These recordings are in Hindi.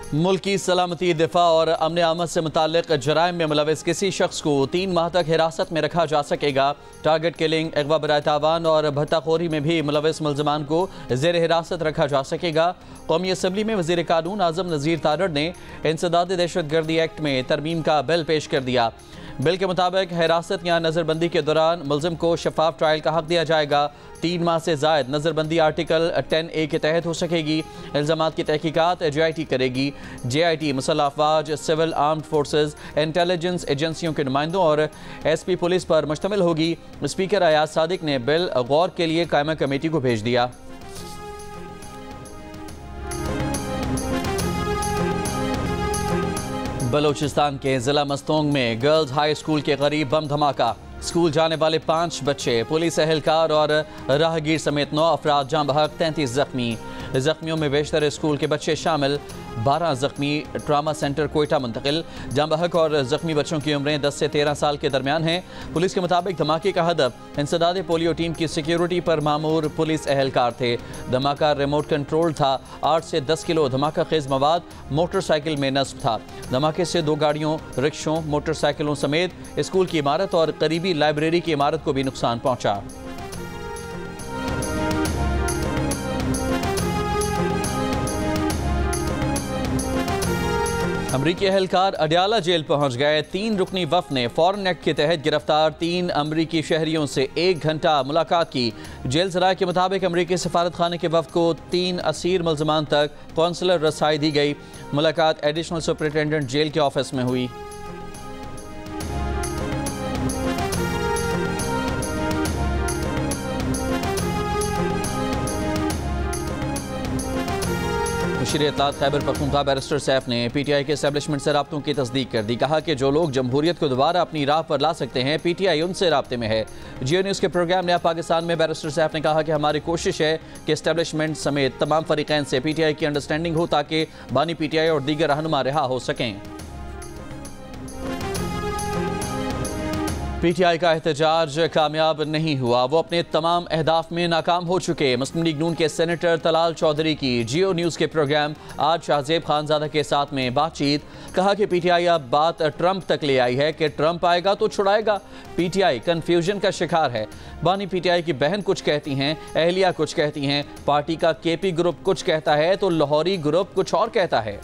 मुल्क की सलामती, दिफा और अमन आमद से मुताल्लिक जराइम में मुलविस किसी शख्स को 3 माह तक हिरासत में रखा जा सकेगा। टारगेट किलिंग, अगवा बराए तावान और भत्ताखोरी में भी मुलविस मुल्ज़िमान को ज़ेर हिरासत रखा जा सकेगा। कौमी असम्बली में वज़ीर कानून आज़म नज़ीर तारड़ ने इंसदाद दहशतगर्दी एक्ट में तरमीम का बिल पेश कर दिया। बिल के मुताबिक हिरासत या नज़रबंदी के दौरान मुल्ज़िम को शफाफ ट्रायल का हक दिया जाएगा। 3 माह से ज़ायद नज़रबंदी आर्टिकल 10A के तहत हो सकेगी। इल्ज़ामात की तहकीकात JIT करेगी। JIT मुसल्लह अफवाज, सिविल आर्म्ड फोर्सेज, इंटेलिजेंस एजेंसियों के नुमाइंदों और SP पुलिस पर मुश्तमिल होगी। स्पीकर अयाज सादिक ने बिल गौर के लिए कायमा कमेटी को भेज दिया। बलूचिस्तान के ज़िला मस्तोंग में गर्ल्स हाई स्कूल के करीब बम धमाका। स्कूल जाने वाले 5 बच्चे, पुलिस एहलकार और राहगीर समेत 9 अफराद जाँ बहक, 33 जख्मी। जख्मियों में बेशतर स्कूल के बच्चे शामिल। 12 जख्मी ट्रामा सेंटर कोयटा मुंतकिल। जाँ बहक और जख्मी बच्चों की उम्रें 10 से 13 साल के दरमियान हैं। पुलिस के मुताबिक धमाके का हदफ इंसदाद पोलियो टीम की सिक्योरिटी पर मामूर पुलिस एहलकार थे। धमाका रिमोट कंट्रोल था। 8 से 10 किलो धमाका खेज मवाद मोटरसाइकिल में नस्ब था। धमाके से 2 गाड़ियों, रिक्शों, मोटरसाइकिलों समेत स्कूल की इमारत और करीबी लाइब्रेरी की इमारत को भी नुकसान पहुंचा। अमरीकी एहलकार अडयाला जेल पहुंच गए। 3 रुकनी वफ़द ने फॉरेन एक्ट के तहत गिरफ्तार 3 अमरीकी शहरियों से 1 घंटा मुलाकात की। जेल ज़राए के मुताबिक अमरीकी सफारत खाने के वफ़द को 3 असीर मुल्ज़िमान तक कौंसलर रसाई दी गई। मुलाकात एडिशनल सुपरिटेंडेंट जेल के ऑफिस में हुई। मुशीर इत्तलात खैबर पख्तूनख्वा बैरिस्टर सैफ ने PTI के एस्टेब्लिशमेंट से राब्तों की तस्दीक कर दी। कहा कि जो लोग जमहूरियत को दोबारा अपनी राह पर ला सकते हैं, PTI उनसे राब्ते में है। जियो न्यूज़ के प्रोग्राम नया पाकिस्तान में बैरिस्टर सैफ ने कहा कि हमारी कोशिश है कि एस्टेब्लिशमेंट समेत तमाम फरीकैन से PTI की अंडरस्टैंडिंग हो ताकि बानी PTI और दीगर रहनुमा रिहा हो सकें। PTI का एहतजाज कामयाब नहीं हुआ। वो अपने तमाम अहदाफ में नाकाम हो चुके। मुस्लिम लीग नून के सेनेटर तलाल चौधरी की जियो न्यूज़ के प्रोग्राम आज शाहजेब खानजादा के साथ में बातचीत। कहा कि PTI अब बात ट्रंप तक ले आई है कि ट्रंप आएगा तो छुड़ाएगा। PTI कन्फ्यूजन का शिकार है। बानी PTI की बहन कुछ कहती हैं, अहलिया कुछ कहती हैं, पार्टी का KP ग्रुप कुछ कहता है तो लाहौरी ग्रुप कुछ और कहता है।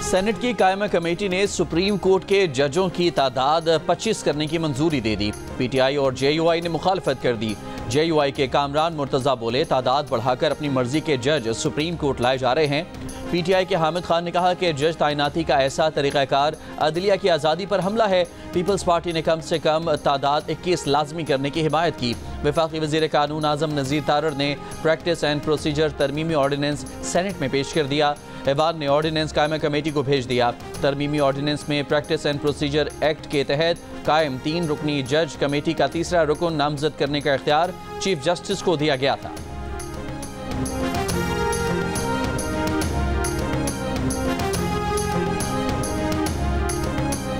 सेनेट की कायमा कमेटी ने सुप्रीम कोर्ट के जजों की तादाद 25 करने की मंजूरी दे दी। PTI और JUI ने मुखालफत कर दी। JUI के कामरान मुर्तज़ा बोले तादाद बढ़ाकर अपनी मर्जी के जज सुप्रीम कोर्ट लाए जा रहे हैं। PTI के हामिद खान ने कहा कि जज तैनाती का ऐसा तरीक़ाकार अदलिया की आज़ादी पर हमला है। पीपल्स पार्टी ने कम से कम तादाद 21 लाजमी करने की हिमायत की। वफाकी वज़ीर कानून आज़म नज़ीर तारड़ ने प्रैक्टिस एंड प्रोसीजर तरमीमी ऑर्डिनेंस सेनेट में पेश कर दिया। ऐवान ने ऑर्डिनेंस कायमा कमेटी को भेज दिया। तरमीमी ऑर्डिनेंस में प्रैक्टिस एंड प्रोसीजर एक्ट के तहत कायम 3 रुकनी जज कमेटी का तीसरा रुकन नामजद करने का इख्तियार चीफ जस्टिस को दिया गया था।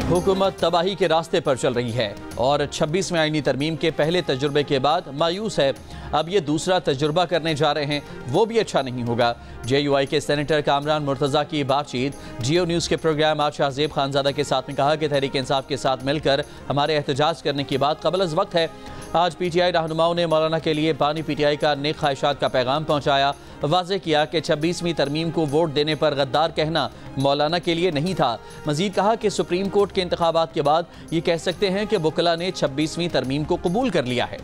हुकूमत तबाही के रास्ते पर चल रही है और 26वें आईनी तरमीम के पहले तजुर्बे के बाद मायूस है। अब ये दूसरा तजुर्बा करने जा रहे हैं, वो भी अच्छा नहीं होगा। JUI के सेनेटर कामरान मुर्तज़ा की बातचीत जियो न्यूज़ के प्रोग्राम आज शाहजेब खानजादा के साथ में कहा कि तहरीक इंसाफ के साथ मिलकर हमारे एहतजाज करने की बात कबल अज़ वक्त है। आज PTI रहनुमाओं ने मौलाना के लिए बानी PTI का नेक ख्वाहिशात का पैगाम पहुँचाया। वाज़ेह किया कि 26वीं तरमीम को वोट देने पर गद्दार कहना मौलाना के लिए नहीं था। मजीद कहा कि सुप्रीम कोर्ट के इंतखाबात के बाद ये कह सकते हैं कि वकला ने 26वीं तरमीम को कबूल कर लिया है।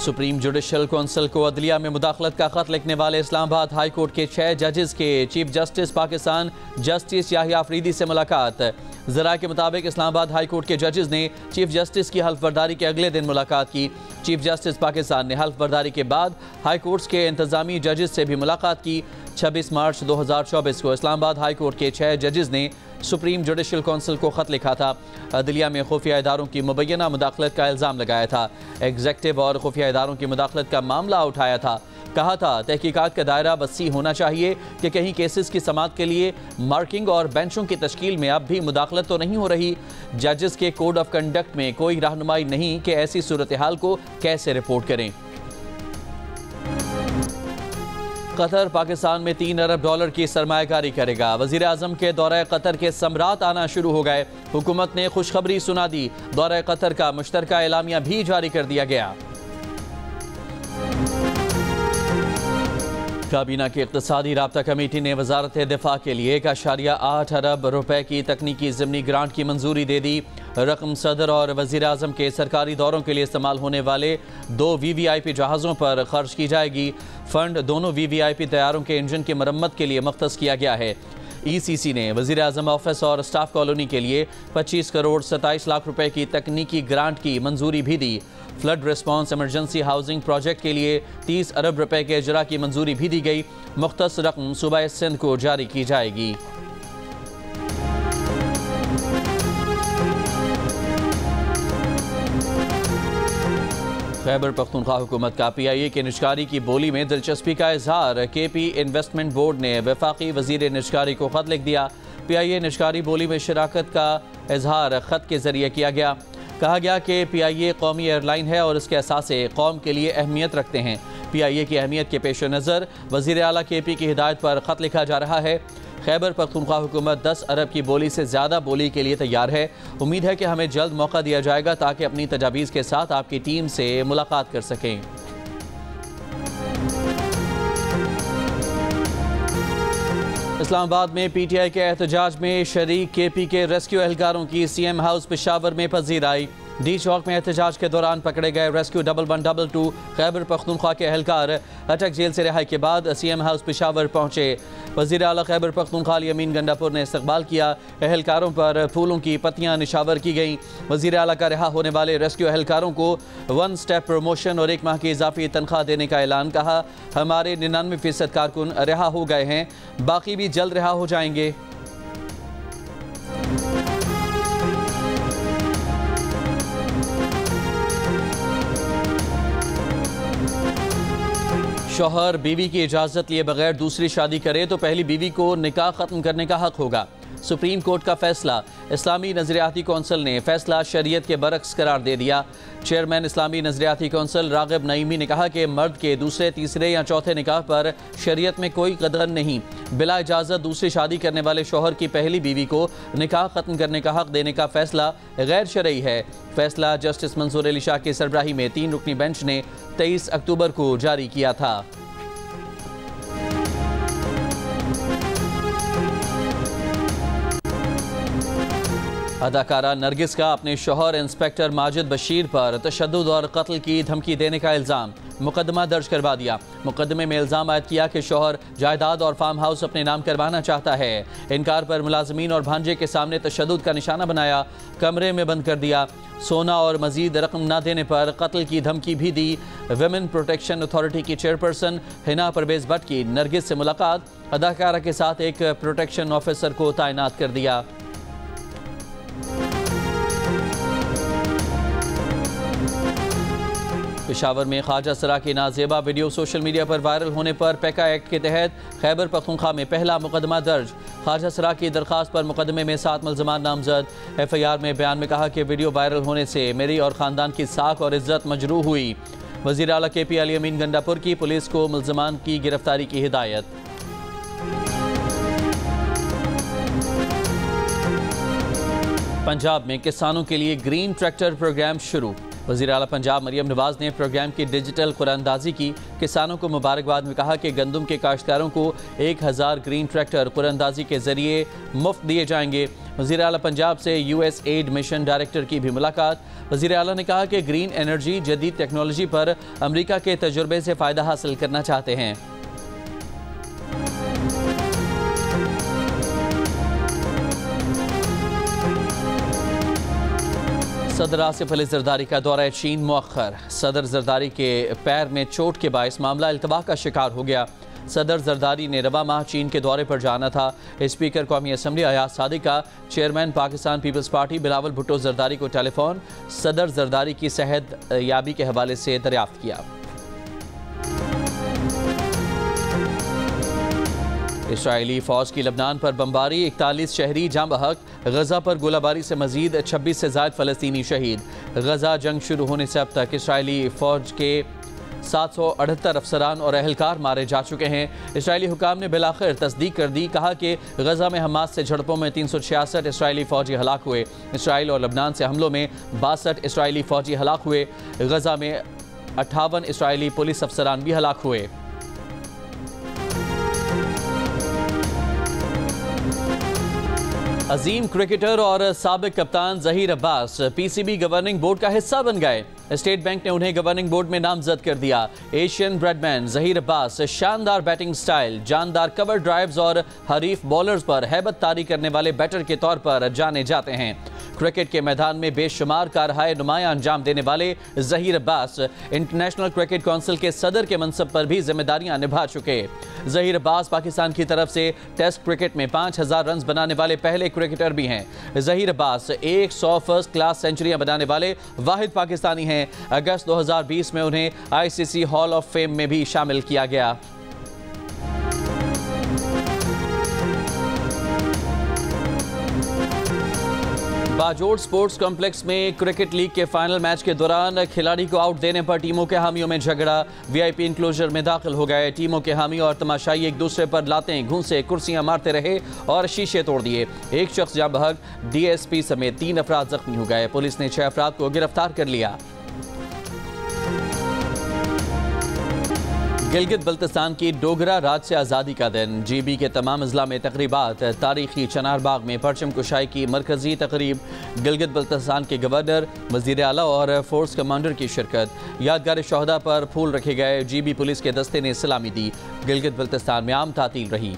सुप्रीम जुडिशल कौंसिल को अदलिया में मुदाखलत का खत लिखने वाले इस्लामाबाद हाई कोर्ट के 6 जजेस के chief justice Pakistan justice Yahya Afridi से मुलाकात। ज़राए के मुताबिक इस्लामाबाद हाई कोर्ट के जजेस ने चीफ जस्टिस की हल्फ बर्दारी के अगले दिन मुलाकात की। चीफ जस्टिस पाकिस्तान ने हल्फ बर्दारी के बाद हाई कोर्ट्स के इंतजामी जजेस से भी मुलाकात की। 26 मार्च 2024 को इस्लामाबाद हाई कोर्ट के 6 जजेस ने सुप्रीम जुडिशल कौंसिल को ख़त लिखा था। अदलिया में खुफिया इदारों की मुबैना मुदाखलत का इल्ज़ाम लगाया था। एग्जेक्टिव और खुफिया इदारों की मुदाखलत का मामला उठाया था। कहा था तहकीकात का दायरा वसी होना चाहिए कि कहीं केसेस की समाअत के लिए मार्किंग और बेंचों की तश्कील में अब भी मुदाखलत तो नहीं हो रही। जजेस के कोड ऑफ कंडक्ट में कोई रहनुमाई नहीं कि ऐसी सूरत हाल को कैसे रिपोर्ट करें। कतर पाकिस्तान में 3 अरब डॉलर की सरमायाकारी करेगा। वजीर आजम के दौरे कतर के सम्राट आना शुरू हो गए। हुकूमत ने खुशखबरी सुना दी। दौरे कतर का मुश्तरका एलामिया भी जारी कर दिया गया। काबीना की इक़्तिसादी राब्ता कमेटी ने वजारत दिफा के लिए 1.8 अरब रुपए की तकनीकी ज़िमनी ग्रांट की मंजूरी दे दी। रकम सदर और वज़ीर आज़म के सरकारी दौरों के लिए इस्तेमाल होने वाले 2 VVIP जहाज़ों पर खर्च की जाएगी। फंड दोनों VVIP तैयारों के इंजन की मरम्मत के लिए मख्तस किया गया है। ECC ने वज़ीर आज़म ऑफिस और स्टाफ कॉलोनी के लिए 25 करोड़ 27 लाख रुपए की तकनीकी ग्रांट की मंजूरी भी दी। Flood response emergency housing project के लिए 30 अरब रुपए के इजरा की मंजूरी भी दी गई। मुख्तस रकम सूबा सिंध को जारी की जाएगी। खैबर पख्तूनख्वा हुकूमत का PIA के निजकारी की बोली में दिलचस्पी का इजहार। KP इन्वेस्टमेंट बोर्ड ने वफाकी वजीर निजकारी को खत लिख दिया। PIA निजकारी बोली में शराकत का इजहार खत के जरिए किया गया। कहा गया कि PIA कौमी एयरलाइन है और इसके असासे कौम के लिए अहमियत रखते हैं। PIA की अहमियत के पेश नज़र वज़ीर आला KP की हिदायत पर ख़त लिखा जा रहा है। खैबर पख्तूनख्वा हुकूमत 10 अरब की बोली से ज़्यादा बोली के लिए तैयार है। उम्मीद है कि हमें जल्द मौका दिया जाएगा ताकि अपनी तजावीज़ के साथ आपकी टीम से मुलाकात कर सकें। इस्लामाबाद में PTI के एहतजाज में शरीक KP के रेस्क्यू एहलकारों की CM हाउस पेशावर में पजीराई। डी चौक में एहतजाज के दौरान पकड़े गए रेस्क्यू 1122 खैबर पख्तूनख्वा के एहलकार अटक जेल से रिहाई के बाद CM हाउस पेशावर पहुंचे। वज़ीर आला खैबर पख्तूनख्वा अमीन गंडापुर ने इस्तकबाल किया। एहलकारों पर फूलों की पत्तियां निशावर की गईं। वज़ीर आला का रिहा होने वाले रेस्क्यू एहलकारों को 1 स्टेप प्रमोशन और 1 माह की इजाफी तनख्वाह देने का ऐलान। कहा हमारे 99% कारकुन रिहा हो गए हैं, बाकी भी जल्द रिहा हो जाएंगे। शौहर बीवी की इजाज़त लिए बगैर दूसरी शादी करे तो पहली बीवी को निकाह ख़त्म करने का हक होगा। सुप्रीम कोर्ट का फैसला। इस्लामी नज़रियाती कौंसिल ने फैसला शरीयत के बरक्स करार दे दिया। चेयरमैन इस्लामी नज़रियाती कौंसिल रागिब नईमी ने कहा कि मर्द के दूसरे, तीसरे या चौथे निकाह पर शरीयत में कोई कदर नहीं। बिला इजाज़त दूसरी शादी करने वाले शौहर की पहली बीवी को निकाह ख़त्म करने का हक देने का फैसला गैर शरई है। फैसला जस्टिस मंसूर अली शाह की सरबराही में 3 रुकनी बेंच ने 23 अक्टूबर को जारी किया था। अदाकारा नरगिस का अपने शौहर इंस्पेक्टर माजिद बशीर पर तशद्दुद और कत्ल की धमकी देने का इल्ज़ाम। मुकदमा दर्ज करवा दिया। मुकदमे में इल्ज़ाम आयद किया कि शौहर जायदाद और फार्म हाउस अपने नाम करवाना चाहता है। इनकार पर मुलाजमीन और भांजे के सामने तशद्दुद का निशाना बनाया, कमरे में बंद कर दिया। सोना और मजीद रकम न देने पर कत्ल की धमकी भी दी। विमेन प्रोटेक्शन अथॉरिटी की चेयरपर्सन हिना परवेज भट्ट की नरगिस से मुलाकात। अदाकारा के साथ एक प्रोटेक्शन ऑफिसर को तैनात कर दिया। पेशावर में ख्वाजा सरा की नाजेबा वीडियो सोशल मीडिया पर वायरल होने पर पैका एक्ट के तहत खैबर पख्तूनख्वा में पहला मुकदमा दर्ज। ख्वाजा सरा की दरख्वास्त पर मुकदमे में 7 मुल्ज़मान नामजद। FIR में बयान में कहा कि वीडियो वायरल होने से मेरी और ख़ानदान की साख और इज्जत मजरूह हुई। वज़ीर आला KP अमीन गंडापुर की पुलिस को मुल्ज़मान की गिरफ्तारी की हिदायत। पंजाब में किसानों के लिए ग्रीन ट्रैक्टर प्रोग्राम शुरू। वज़ीर आला पंजाब मरियम नवाज ने प्रोग्राम की डिजिटल कुरानंदाजी की। किसानों को मुबारकबाद में कहा कि गंदम के काश्तकारों को 1000 ग्रीन ट्रैक्टर कुरानंदाजी के जरिए मुफ्त दिए जाएंगे। वज़ीर आला पंजाब से USAID मिशन डायरेक्टर की भी मुलाकात। वज़ीर आला ने कहा कि ग्रीन एनर्जी जदीद टेक्नोलॉजी पर अमरीका के तजुर्बे से फ़ायदा हासिल करना चाहते हैं। सदर आसिफ अली जरदारी का दौरा चीन मुअख्खर। सदर जरदारी के पैर में चोट के बायस मामला इल्तबा का शिकार हो गया। सदर जरदारी ने रवा माह चीन के दौरे पर जाना था। स्पीकर कौमी असम्बली अयाज सादिक का चेयरमैन पाकिस्तान पीपल्स पार्टी बिलावल भुट्टो जरदारी को टेलीफोन सदर जरदारी की सेहत याबी के हवाले से दरियाफ्त किया। इसराइली फ़ौज की लबनान पर बमबारी, 41 शहरी जाँ बहक। गजा पर गोलाबारी से मजीद 26 से ज़ायद फ़लस्तीनी शहीद। गजा जंग शुरू होने से अब तक इसराइली फ़ौज के 778 अफसरान और अहलकार मारे जा चुके हैं। इसराइली हुकाम ने बिलाखिर तस्दीक कर दी, कहा कि गजा में हमास से झड़पों में 366 इसराइली फ़ौजी हलाक हुए। इसराइल और लबनान से हमलों में 62 इसराइली फ़ौजी हलाक हुए। गजा में 58 इसराइली पुलिस अफसरान भी हलाक हुए। अजीम क्रिकेटर और साबिक कप्तान Zaheer Abbas PCB governing board का हिस्सा बन गए। स्टेट बैंक ने उन्हें गवर्निंग बोर्ड में नामजद कर दिया। एशियन ब्रेडमैन ज़हीर अब्बास शानदार बैटिंग स्टाइल, जानदार कवर ड्राइव्स और हरीफ बॉलर्स पर हैबत तारी करने वाले बैटर के तौर पर जाने जाते हैं। क्रिकेट के मैदान में बेशुमार कारहाय नुमाया अंजाम देने वाले Zaheer Abbas international cricket council के सदर के मनसब पर भी जिम्मेदारियां निभा चुके। ज़हीर अब्बास पाकिस्तान की तरफ से टेस्ट क्रिकेट में 5000 रन बनाने वाले पहले क्रिकेटर भी हैं। ज़हीर अब्बास 100 फर्स्ट क्लास सेंचुरियां बनाने वाले वाहिद पाकिस्तानी हैं। अगस्त 2020 में उन्हें आईसीसी हॉल ऑफ फेम में भी शामिल किया गया। बाजोड़ स्पोर्ट्स कॉम्प्लेक्स में क्रिकेट लीग के फाइनल मैच के दौरान खिलाड़ी को आउट देने पर टीमों के हामियों में झगड़ा। वीआईपी इंक्लोजर में दाखिल हो गए। टीमों के हामी और तमाशाई एक दूसरे पर लातें, घूंसे, कुर्सियां मारते रहे और शीशे तोड़ दिए। एक शख्स जाँ बहक, डीएसपी समेत 3 अफराद जख्मी हो गए। पुलिस ने 6 अफराद को गिरफ्तार कर लिया। गिलगित बल्तिस्तान की डोगरा राज से आज़ादी का दिन। जीबी के तमाम अजला में तकरीबात। तारीखी चनार बाग में परचम कुशाई की मरकजी तकरीब। गिलगित बल्तिस्तान के गवर्नर, वज़ीर आला और फोर्स कमांडर की शिरकत। यादगार शहदा पर फूल रखे गए। जीबी पुलिस के दस्ते ने सलामी दी। गिलगित बल्तिस्तान में आम तातील रही।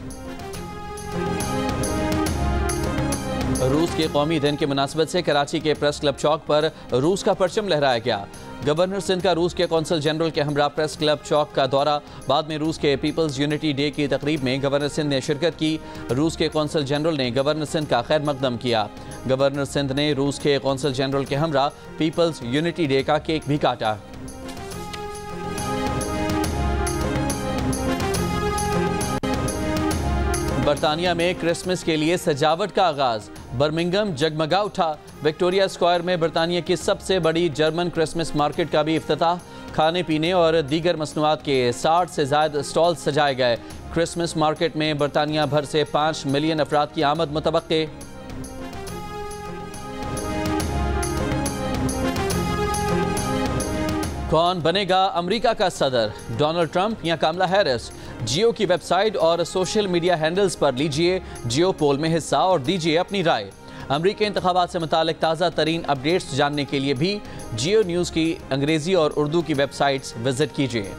रूस के कौमी दिन की मुनासबत से कराची के प्रेस क्लब चौक पर रूस का परचम लहराया गया। गवर्नर सिंध का रूस के कौंसल जनरल के हमरा प्रेस क्लब चौक का दौरा। बाद में रूस के पीपल्स यूनिटी डे की तकरीब में गवर्नर सिंध ने शिरकत की। रूस के कौंसल जनरल ने गवर्नर सिंध का खैर मकदम किया। गवर्नर सिंध ने रूस के कौंसल जनरल के हमरा पीपल्स यूनिटी डे का केक भी काटा। बरतानिया में क्रिसमस के लिए सजावट का आगाज। बर्मिंघम जगमगा उठा। विक्टोरिया स्क्वायर में बरतानिया की सबसे बड़ी जर्मन क्रिसमस मार्केट का भी इफ्तिताह। खाने पीने और दीगर मसनूआत के 60 से ज़्यादा स्टॉल सजाए गए। क्रिसमस मार्केट में बरतानिया भर से 5 मिलियन अफराद की आमद मुतवक्के। कौन बनेगा अमेरिका का सदर, डोनाल्ड ट्रंप या कमला हैरिस? जियो की वेबसाइट और सोशल मीडिया हैंडल्स पर लीजिए जियो पोल में हिस्सा और दीजिए अपनी राय। अमेरिकी इंतखाबात से मुतालिक ताज़ा तरीन अपडेट्स जानने के लिए भी जियो न्यूज़ की अंग्रेज़ी और उर्दू की वेबसाइट्स विजिट कीजिए।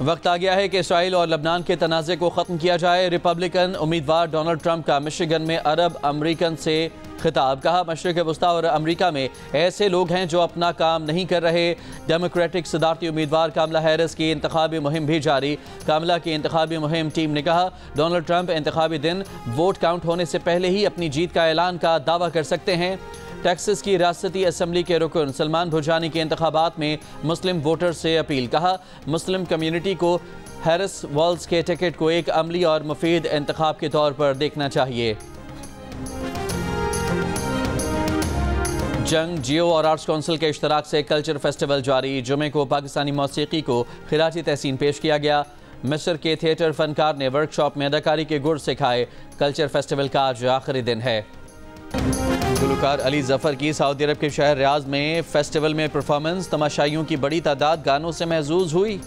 वक्त आ गया है कि इसराइल और लबनान के तनाज़े को ख़त्म किया जाए। रिपब्लिकन उम्मीदवार डोनाल्ड ट्रंप का मिशिगन में अरब अमरीकन से खिताब। कहा, मशरिक़ वस्ता और अमरीका में ऐसे लोग हैं जो अपना काम नहीं कर रहे। डेमोक्रेटिक सदारती उम्मीदवार कमला हैरिस की इंतखाबी मुहिम भी जारी। कमला की इंतखाबी मुहिम टीम ने कहा, डोनाल्ड ट्रंप इंतखाबी दिन वोट काउंट होने से पहले ही अपनी जीत का ऐलान का दावा कर सकते हैं। टेक्सास की रियासती असम्बली के रुकन सलमान भुजानी के इंतखाबात में मुस्लिम वोटर से अपील। कहा, मुस्लिम कम्युनिटी को हैरिस वॉल्स के टिकट को एक अमली और मुफीद इंतखाब के तौर पर देखना चाहिए। जंग, जियो और आर्ट्स काउंसिल के इश्तराक से कल्चर फेस्टिवल जारी। जुमे को पाकिस्तानी मौसीकी को खिराजी तहसीन पेश किया गया। मिस्र के थिएटर फनकार ने वर्कशॉप में अदाकारी के गुर सिखाए। कल्चर फेस्टिवल का आज आखिरी दिन है। गुलकार अली जफर की सऊदी अरब के शहर रियाज में फेस्टिवल में परफॉर्मेंस। तमाशाइयों की बड़ी तादाद गानों से महजूज हुई।